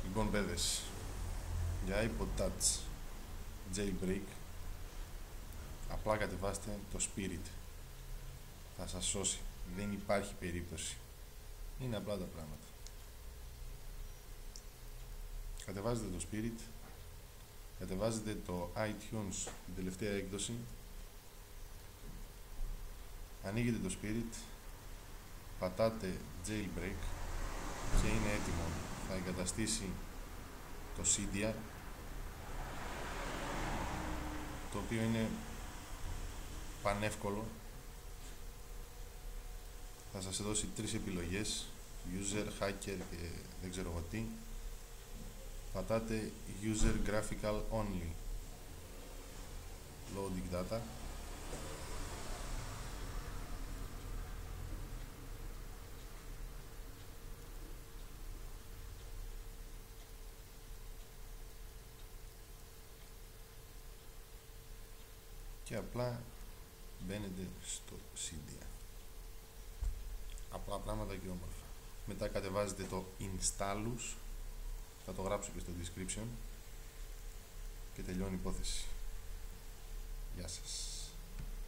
Λοιπόν, παιδες, για iPod-Touch Jailbreak απλά κατεβάστε το Spirit. Θα σας σώσει. Δεν υπάρχει περίπτωση. Είναι απλά τα πράγματα. Κατεβάζετε το Spirit, κατεβάζετε το iTunes την τελευταία έκδοση, ανοίγετε το Spirit, πατάτε Jailbreak και είναι έτοιμο. Θα εγκαταστήσει το Cydia, το οποίο είναι πανεύκολο. Θα σας δώσει 3 επιλογές: user, hacker και δεν ξέρω εγώ τι. Πατάτε user graphical only, loading data, και απλά μπαίνετε στο Cydia. Απλά πράγματα και όμορφα. Μετά κατεβάζετε το installus, θα το γράψω και στο description, και τελειώνει η υπόθεση. Γεια σας.